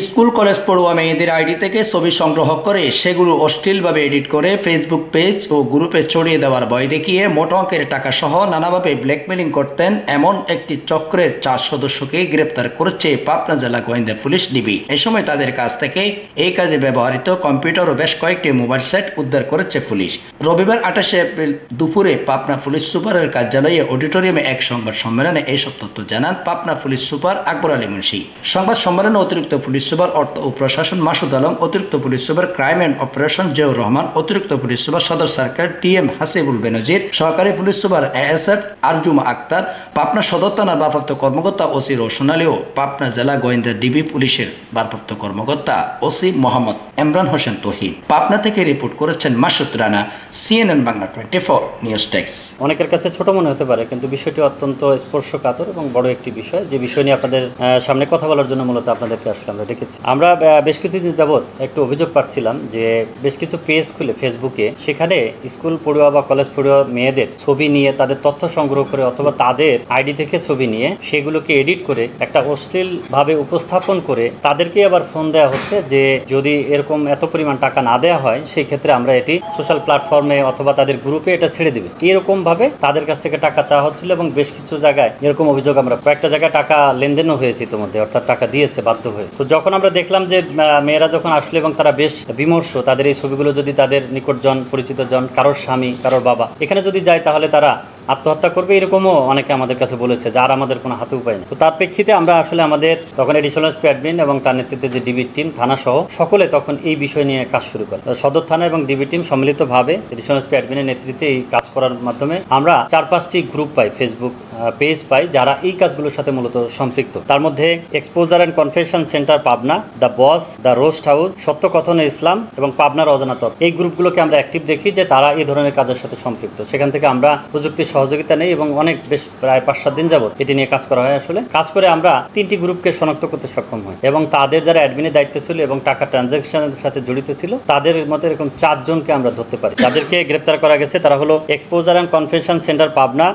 School college পড়ুয়া মেয়েদের ID থেকে ছবি সংগ্রহ করে সেগুলো অশ্লীলভাবে এডিট করে ফেসবুক পেজ ও গ্রুপে ছড়িয়ে দেওয়ার ভয় দেখিয়ে মোটা অঙ্কের টাকা সহ নানাভাবে ব্ল্যাকমেলিং করতেন এমন একটি চক্রের 4 সদস্যকে গ্রেপ্তার করেছে পাবনা জেলা গোয়েন্দা পুলিশ ডিবি। এ সময় তাদের কাছ থেকে এই কাজে ব্যবহৃত কম্পিউটার ও বেশ কয়েকটি মোবাইল সেট উদ্ধার করেছে পুলিশ। রবিবার 28 এপ্রিল দুপুরে পাবনা পুলিশ সুপারের কার্যালয়ে অডিটোরিয়ামে এক সংবাদ সম্মেলনে এইসব তথ্য জানান পাবনা পুলিশ সুপার আকবর আলী মুন্সি। সংবাদ সম্মেলনে অতিরিক্ত পুলিশ সুপার অর্থ ও প্রশাসন মাসুদ আলম, অতিরিক্ত police super crime and operation Ziaur Rahman, অতিরিক্ত পুলিশ সুপার সদর সার্কেল টিএম হাসিবুল বেনজির, সহকারী police super ASF Arjuma Akter, Pabna সদর থানার ভারপ্রাপ্ত কর্মকর্তা ওসি রোশন আলী ও পাবনা জেলা গোয়েন্দা ডিবি পুলিশের ভারপ্রাপ্ত কর্মকর্তা ওসি মোহাম্মদ ইমরান হোসেন তহিদ। পাবনা থেকে রিপোর্ট করেছেন Masud Rana, CNN Bangla 24 news desk. অনেকের কাছে ছোট মনে হতে পারে, কিন্তু বিষয়টি অত্যন্ত স্পর্শকাতর এবং বড় একটি বিষয়, যে বিষয় নিয়ে আপনাদের সামনে কথা বলার জন্য মূলত আপনাদেরকে আসলে আমরা ডেকেছি। আমরা বেশ কিছুদিন যাবৎ একটু অভিযোগ পাচ্ছিলাম যে বেশ কিছু পেজ খুলে ফেসবুকে সেখানে স্কুল পড়ুয়া বা কলেজ পড়ুয়া মেয়েদের ছবি নিয়ে তাদের তথ্য সংগ্রহ করে অথবা তাদের আইডি থেকে ছবি নিয়ে সেগুলোকে এডিট করে একটা অশ্লীল ভাবে উপস্থাপন করে তাদেরকে আবার ফোন দেওয়া হচ্ছে যে যদি এরকম এত পরিমাণ টাকা না দেওয়া হয় সেই ক্ষেত্রে আমরা এটি সোশ্যাল প্ল্যাটফর্মে অথবা তাদের গ্রুপে এটা ছেড়ে দিবে। এরকম ভাবে তাদের কাছ থেকে টাকা চাওয়া হচ্ছিল এবং বেশ কিছু জায়গায় এরকম অভিযোগ আমরা কয়েকটা জায়গায় টাকা লেনদেনও হয়েছে ইতিমধ্যে, অর্থাৎ টাকা দিয়েছে বাধ্য হয়ে। তো যখন আমরা দেখলাম যে মেয়েরা যখন আসলে এবং তারা বেশ বিমর্ষ, তাদের এই ছবিগুলো যদি তাদের নিকটজন পরিচিত জন, কারোর স্বামী, কারোর বাবা এখানে যদি যায় তাহলে তারা আত্মহত্যা করবে, এরকমও অনেকে আমাদের কাছে বলেছে যে আর আমাদের কোনো হাতে উপায় নেই। তো তার প্রেক্ষিতে আমরা আসলে আমাদের তখন এডিশনাল এসপি অ্যাডমিন এবং তার নেতৃত্বে যে ডিবি টিম, থানা সহ সকলে তখন এই বিষয় নিয়ে কাজ শুরু করে। সদর থানা এবং ডিবি টিম সম্মিলিতভাবে এডিশনাল এসপি অ্যাডমিনের নেতৃত্বে এই কাজ করার মাধ্যমে আমরা 4-5টি গ্রুপ পাই, ফেসবুক পেজ পাই যারা এই কাজগুলোর সাথে মূলত সম্পৃক্ত। তার মধ্যে exposure and confession centre Pabna, the boss, the roast house, সত্য কথনের ইসলাম এবং পাবনার অজানা তথ্য, এই গ্রুপগুলোকে আমরা অ্যাক্টিভ দেখি যে তারা এই ধরনের কাজের সাথে সম্পৃক্ত। সেখান থেকে আমরা প্রযুক্তির সহযোগিতা নেই এবং অনেক বেশ প্রায় 5-7 দিন যাবত এটি নিয়ে কাজ করা হয়। আসলে কাজ করে আমরা 3টি গ্রুপকে শনাক্ত করতে সক্ষম হই এবং তাদের যারা অ্যাডমিনের দায়িত্ব ছিল এবং টাকা ট্রানজাকশনের সাথে জড়িত ছিল তাদের মধ্যে এরকম 4 জনকে আমরা ধরতে পারি। তাদেরকে গ্রেপ্তার করা গেছে। তারা হলো exposure and confession centre Pabna,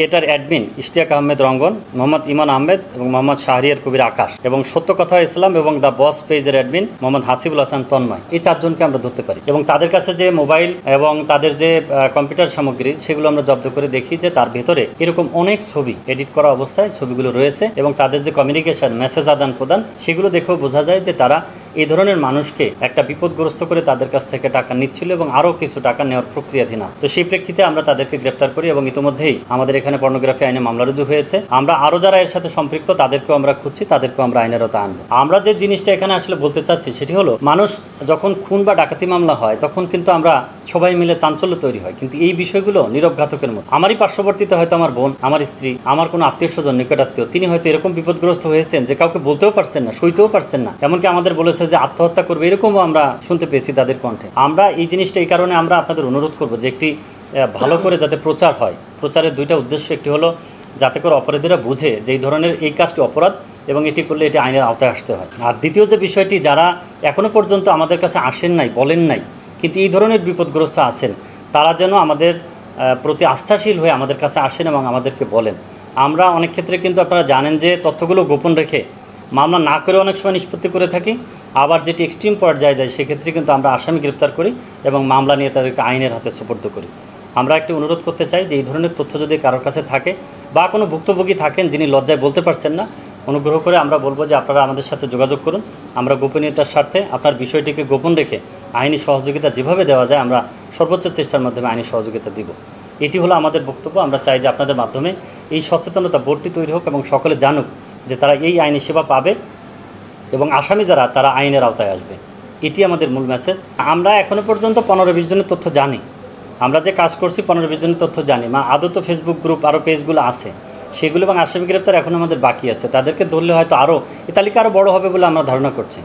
এটার অ্যাডমিন ইশতিয়াক আহমেদ রঙ্গন, মোহাম্মদ ইমান আহমেদ এবং মোহাম্মদ শাহরিয়ার কবির আকাশ, এবং সত্য কথা ইসলাম এবং দ্য বস পেজের অ্যাডমিন মোহাম্মদ হাসিবুল হাসান তন্ময়। এই 4 জনকে আমরা ধরতে পারি এবং তাদের কাছে যে মোবাইল এবং তাদের যে কম্পিউটার সামগ্রী সেগুলো আমরা জব্দ করে দেখি যে তার ভেতরে এরকম অনেক ছবি এডিট করা অবস্থায় ছবিগুলো রয়েছে এবং তাদের যে কমিউনিকেশন, মেসেজ আদান প্রদান, সেগুলো দেখেও বোঝা যায় যে তারা এই ধরনের মানুষকে একটা বিপদগ্রস্ত করে তাদের কাছ থেকে টাকা নিচ্ছিল এবং আরও কিছু টাকা নেওয়ার প্রক্রিয়াধীন। তো সেই প্রেক্ষিতে আমরা তাদেরকে গ্রেপ্তার করি এবং ইতিমধ্যেই আমাদের এখানে পর্নোগ্রাফি আইনে মামলা রুজু হয়েছে। আমরা আরও যারা এর সাথে সম্পৃক্ত তাদেরকেও আমরা খুঁজছি, তাদেরকেও আমরা আইনের আওতায় আনবো। আমরা যে জিনিসটা এখানে আসলে বলতে চাচ্ছি সেটি হলো, মানুষ যখন খুন বা ডাকাতি মামলা হয় তখন কিন্তু আমরা সবাই মিলে চাঞ্চল্য তৈরি হয়, কিন্তু এই বিষয়গুলো নীরব ঘাতকের মতো। আমারই পার্শ্ববর্তীতে হয়তো আমার বোন, আমার স্ত্রী, আমার কোনো আত্মীয় স্বজন, নিকটাত্মীয়, তিনি হয়তো এরকম বিপদগ্রস্ত হয়েছেন যে কাউকে বলতেও পারছেন না, সইতেও পারছেন না, এমনকি আমাদের বলেছে যে আত্মহত্যা করবে, এরকমও আমরা শুনতে পেয়েছি তাদের কণ্ঠে। আমরা এই জিনিসটা এই কারণে আমরা আপনাদের অনুরোধ করবো যে একটি ভালো করে যাতে প্রচার হয়। প্রচারের 2টা উদ্দেশ্য, একটি হলো যাতে করে অপরাধীরা বুঝে যে এই ধরনের এই কাজটি অপরাধ এবং এটি করলে এটি আইনের আওতায় আসতে হয়। আর দ্বিতীয় যে বিষয়টি, যারা এখনও পর্যন্ত আমাদের কাছে আসেন নাই, বলেন নাই, কিন্তু এই ধরনের বিপদগ্রস্ত আছেন, তারা যেন আমাদের প্রতি আস্থাশীল হয়ে আমাদের কাছে আসেন এবং আমাদেরকে বলেন। আমরা অনেক ক্ষেত্রে কিন্তু আপনারা জানেন যে তথ্যগুলো গোপন রেখে মামলা না করে অনেক সময় নিষ্পত্তি করে থাকি, আবার যেটি এক্সট্রিম পর্যায়ে যায় সেক্ষেত্রে কিন্তু আমরা আসামি গ্রেপ্তার করি এবং মামলা নিয়ে তাদেরকে আইনের হাতে সুপর্দ করি। আমরা একটি অনুরোধ করতে চাই যে এই ধরনের তথ্য যদি কারোর কাছে থাকে বা কোনো ভুক্তভোগী থাকেন যিনি লজ্জায় বলতে পারছেন না, অনুগ্রহ করে আমরা বলবো যে আপনারা আমাদের সাথে যোগাযোগ করুন। আমরা গোপনীয়তার স্বার্থে আপনার বিষয়টিকে গোপন রেখে আইনি সহযোগিতা যেভাবে দেওয়া যায় আমরা সর্বোচ্চ চেষ্টার মাধ্যমে আইনি সহযোগিতা দিব। এটি হলো আমাদের বক্তব্য। আমরা চাই যে আপনাদের মাধ্যমে এই সচেতনতা বোর্ডটি তৈরি হোক এবং সকলে জানুক যে তারা এই আইনি সেবা পাবে এবং আসামি যারা তারা আইনের আওতায় আসবে। এটি আমাদের মূল মেসেজ। আমরা এখনও পর্যন্ত 15-20 জনের তথ্য জানি। আমরা যে কাজ করছি 15-20 জনের তথ্য জানি, আদত ফেসবুক গ্রুপ আরও পেজগুলো আছে সেগুলো, এবং আসামি গ্রেপ্তার এখন আমাদের বাকি আছে। তাদেরকে ধরলে হয়তো আরও এই তালিকা আরও বড় হবে বলে আমরা ধারণা করছি।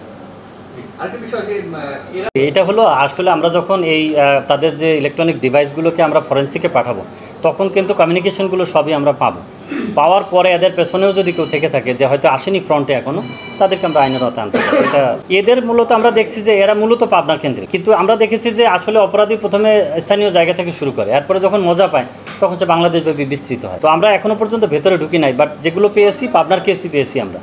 এটা হলো আসলে আমরা যখন এই তাদের যে ইলেকট্রনিক ডিভাইসগুলোকে আমরা ফরেন্সিকে পাঠাবো তখন কিন্তু কমিউনিকেশনগুলো সবই আমরা পাবো। পাওয়ার পরে এদের পেছনেও যদি কেউ থেকে থাকে যে হয়তো আসেনি ফ্রন্টে এখনও, তাদেরকে আমরা আইনের আওতায় আনতে পারি। এটা এদের মূলত আমরা দেখছি যে এরা মূলত পাবনা কেন্দ্রে, কিন্তু আমরা দেখেছি যে আসলে অপরাধী প্রথমে স্থানীয় জায়গা থেকে শুরু করে, এরপরে যখন মজা পায় তখন সে বাংলাদেশব্যাপী বিস্তৃত হয়। তো আমরা এখনও পর্যন্ত ভেতরে ঢুকি নাই, বাট যেগুলো পেয়েছি পাবনার কেসই পেয়েছি আমরা।